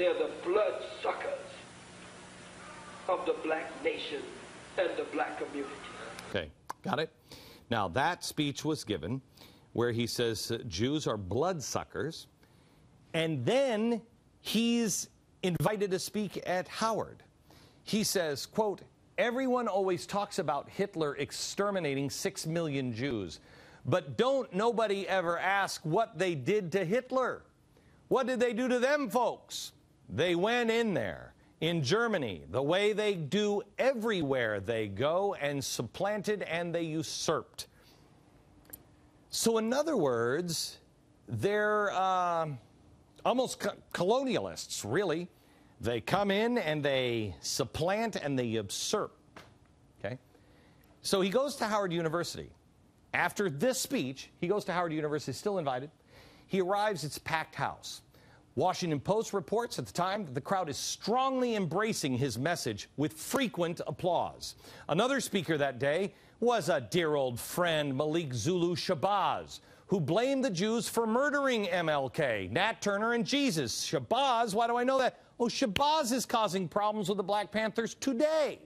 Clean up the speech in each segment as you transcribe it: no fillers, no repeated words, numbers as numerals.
They're the bloodsuckers of the black nation and the black community. Okay, got it? Now, that speech was given where he says Jews are bloodsuckers, and then he's invited to speak at Howard. He says, quote, "Everyone always talks about Hitler exterminating 6 million Jews, but nobody ever ask what they did to Hitler. What did they do to them folks? They went in there, in Germany, the way they do everywhere they go, and supplanted and they usurped." So in other words, they're almost colonialists, really. They come in and they supplant and they usurp. Okay? So he goes to Howard University. After this speech, he goes to Howard University, still invited. He arrives, it's packed house. Washington Post reports at the time that the crowd is strongly embracing his message with frequent applause. Another speaker that day was a dear old friend, Malik Zulu Shabazz, who blamed the Jews for murdering MLK, Nat Turner, and Jesus. Shabazz, why do I know that? Oh, Shabazz is causing problems with the Black Panthers today.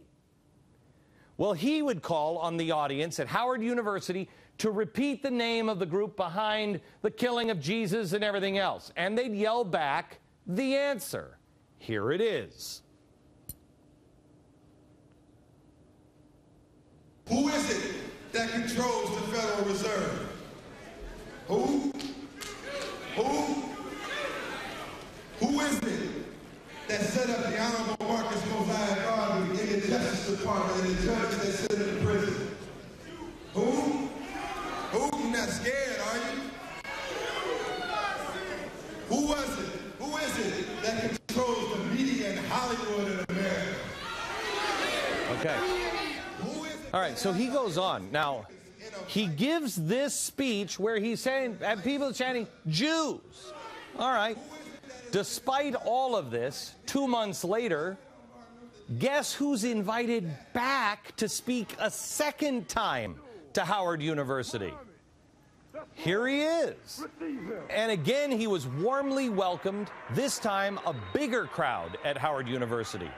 Well, he would call on the audience at Howard University to repeat the name of the group behind the killing of Jesus and everything else. And they'd yell back the answer. Here it is. Who is it that controls the Federal Reserve? Who? Who is it that set up the Honorable Marcus Mosiah Garvey in the Justice Department and the judges that sit in the prison? Who? You're not scared, are you? Who was it? Who is it that controls the media in Hollywood in America? Okay. All right, so he goes on. Now, he gives this speech where he's saying, and people are chanting, Jews. All right. Despite all of this, 2 months later, guess who's invited back to speak a second time to Howard University? Here he is. And again, he was warmly welcomed, this time a bigger crowd at Howard University.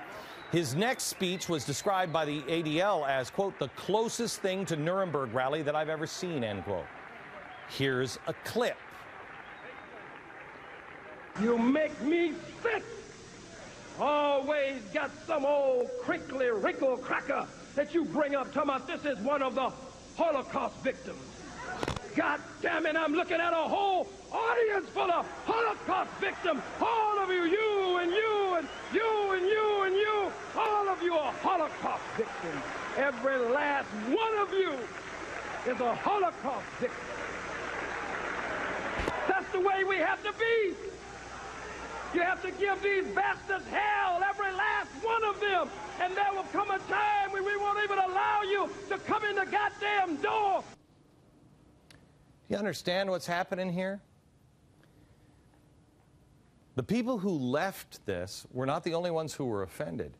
His next speech was described by the ADL as, quote, "the closest thing to Nuremberg rally that I've ever seen," end quote. Here's a clip. You make me sick. Always got some old crinkly wrinkle cracker that you bring up talking about this is one of the Holocaust victims. God damn it, I'm looking at a whole audience full of Holocaust victims. All of you, you and you and you and you and you, all of you are Holocaust victims. Every last one of you is a Holocaust victim. That's the way we have to be. You have to give these bastards hell, every last one of them. And there will come a time when we won't even allow you to come in the goddamn door. You understand what's happening here? The people who left this were not the only ones who were offended.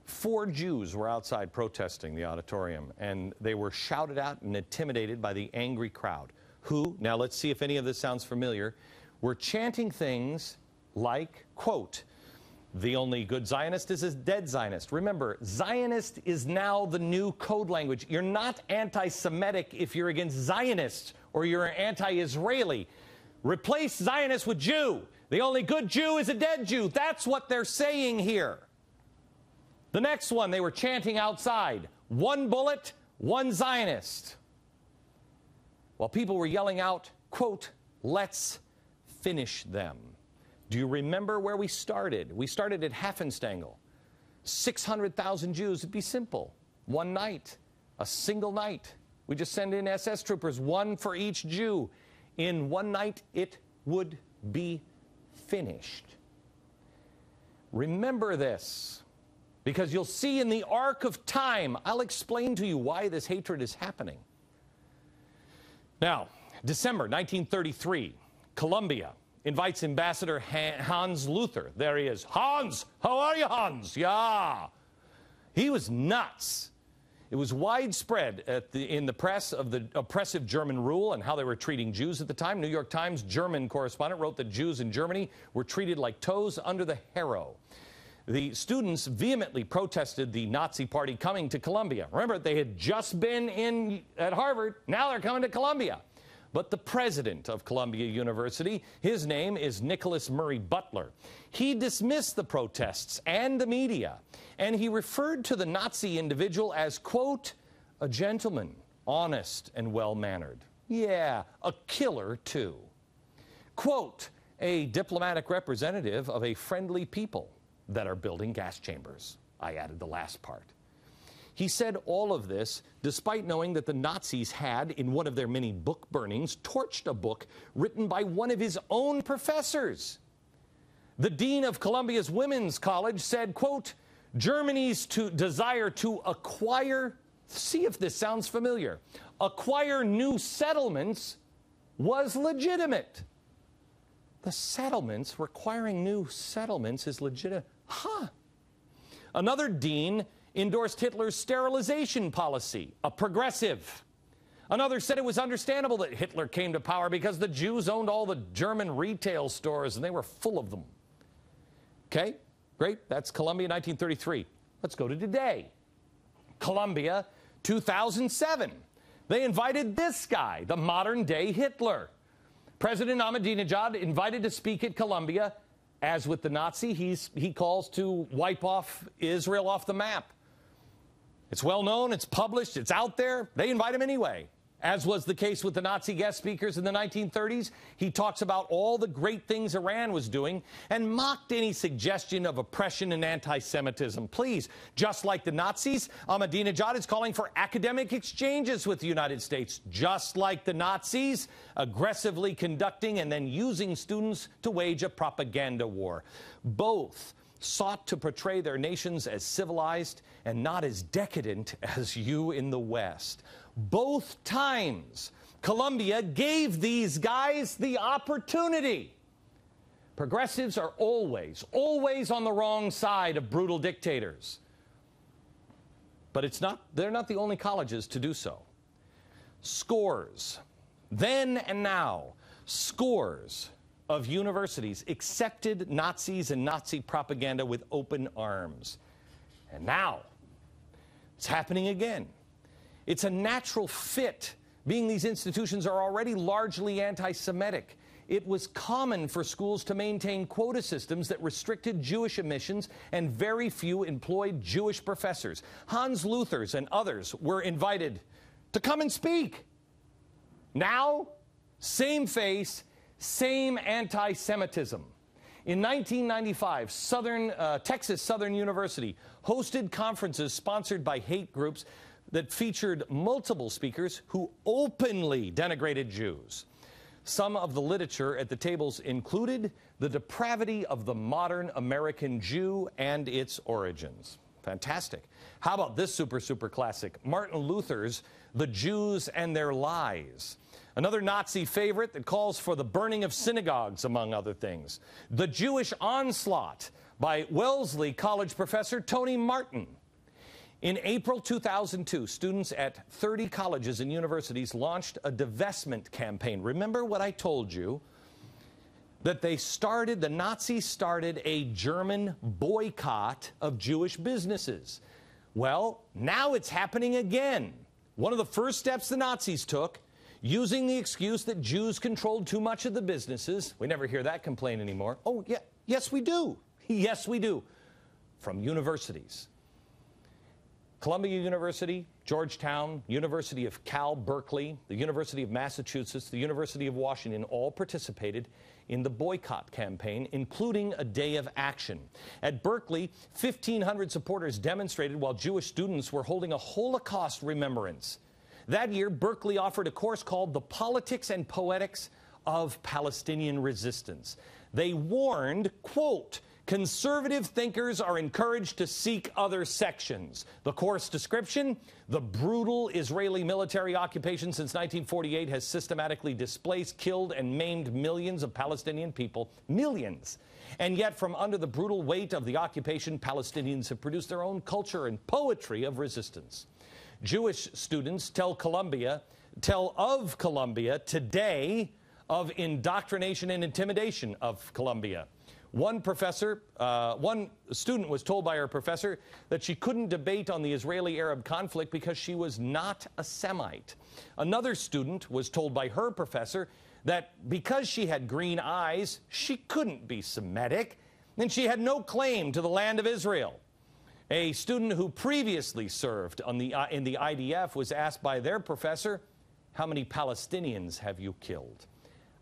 4 Jews were outside protesting the auditorium, and they were shouted at and intimidated by the angry crowd, who, now let's see if any of this sounds familiar, were chanting things like, quote, "The only good Zionist is a dead Zionist." Remember, Zionist is now the new code language. You're not anti-Semitic if you're against Zionists or you're anti-Israeli. Replace Zionist with Jew. The only good Jew is a dead Jew. That's what they're saying here. The next one, they were chanting outside, "One bullet, one Zionist." While people were yelling out, quote, "Let's finish them." Do you remember where we started? We started at Hafenstangel. 600,000 Jews. It'd be simple. One night, a single night. We just send in SS troopers, 1 for each Jew. In one night, it would be finished. Remember this, because you'll see in the arc of time, I'll explain to you why this hatred is happening. Now, December 1933, Colombia invites Ambassador Hans Luther. There he is. Hans! How are you, Hans? Yeah. He was nuts. It was widespread in the press of the oppressive German rule and how they were treating Jews at the time. New York Times German correspondent wrote that Jews in Germany were treated like toes under the harrow. The students vehemently protested the Nazi Party coming to Columbia. Remember, they had just been at Harvard. Now they're coming to Columbia. But the president of Columbia University, his name is Nicholas Murray Butler. He dismissed the protests and the media, and he referred to the Nazi individual as, quote, a gentleman, honest and well-mannered. Yeah, a killer, too. Quote, a diplomatic representative of a friendly people that are building gas chambers. I added the last part. He said all of this despite knowing that the Nazis had, in one of their many book burnings, torched a book written by one of his own professors. The dean of Columbia's Women's College said, quote, Germany's desire to acquire, see if this sounds familiar, acquire new settlements was legitimate. The settlements, requiring new settlements is legitimate. Huh. Another dean endorsed Hitler's sterilization policy, a progressive. Another said it was understandable that Hitler came to power because the Jews owned all the German retail stores and they were full of them. Okay, great. That's Columbia, 1933. Let's go to today. Columbia, 2007. They invited this guy, the modern-day Hitler. President Ahmadinejad invited to speak at Columbia. As with the Nazi, he calls to wipe Israel off the map. It's well known, it's published, it's out there. They invite him anyway. As was the case with the Nazi guest speakers in the 1930s, he talks about all the great things Iran was doing and mocked any suggestion of oppression and anti-Semitism. Please, just like the Nazis, Ahmadinejad is calling for academic exchanges with the United States, just like the Nazis, aggressively conducting and then using students to wage a propaganda war. Both sought to portray their nations as civilized and not as decadent as you in the West. Both times, Columbia gave these guys the opportunity. Progressives are always on the wrong side of brutal dictators. But they're not the only colleges to do so. Scores, then and now, scores of universities accepted Nazis and Nazi propaganda with open arms. And now, it's happening again. It's a natural fit, being these institutions are already largely anti-Semitic. It was common for schools to maintain quota systems that restricted Jewish admissions, and very few employed Jewish professors. Hans Luthers and others were invited to come and speak. Now, same face, same anti-Semitism. In 1995, Texas Southern University hosted conferences sponsored by hate groups that featured multiple speakers who openly denigrated Jews. Some of the literature at the tables included The Depravity of the Modern American Jew and Its Origins. Fantastic. How about this super classic? Martin Luther's The Jews and Their Lies. Another Nazi favorite that calls for the burning of synagogues, among other things. The Jewish Onslaught by Wellesley College professor Tony Martin. In April 2002, students at 30 colleges and universities launched a divestment campaign. Remember what I told you? That the Nazis started a German boycott of Jewish businesses. Well, now it's happening again. One of the first steps the Nazis took, using the excuse that Jews controlled too much of the businesses. We never hear that complaint anymore. Oh, yeah, yes, we do. Yes, we do. From universities. Columbia University, Georgetown, University of Berkeley, the University of Massachusetts, the University of Washington all participated in the boycott campaign, including a day of action. At Berkeley, 1,500 supporters demonstrated while Jewish students were holding a Holocaust remembrance. That year, Berkeley offered a course called The Politics and Poetics of Palestinian Resistance. They warned, quote, conservative thinkers are encouraged to seek other sections. The course description: the brutal Israeli military occupation since 1948 has systematically displaced, killed, and maimed millions of Palestinian people. Millions. And yet, from under the brutal weight of the occupation, Palestinians have produced their own culture and poetry of resistance. Jewish students tell of Columbia today of indoctrination and intimidation of Columbia. One student was told by her professor that she couldn't debate on the Israeli-Arab conflict because she was not a Semite. Another student was told by her professor that because she had green eyes, she couldn't be Semitic, and she had no claim to the land of Israel. A student who previously served in the IDF was asked by their professor, "How many Palestinians have you killed?"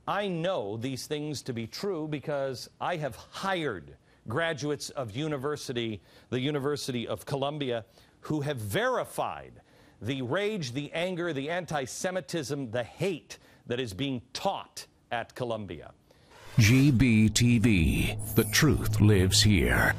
I know these things to be true because I have hired graduates of the University of Columbia, who have verified the rage, the anger, the anti-Semitism, the hate that is being taught at Columbia. GBTV. The truth lives here.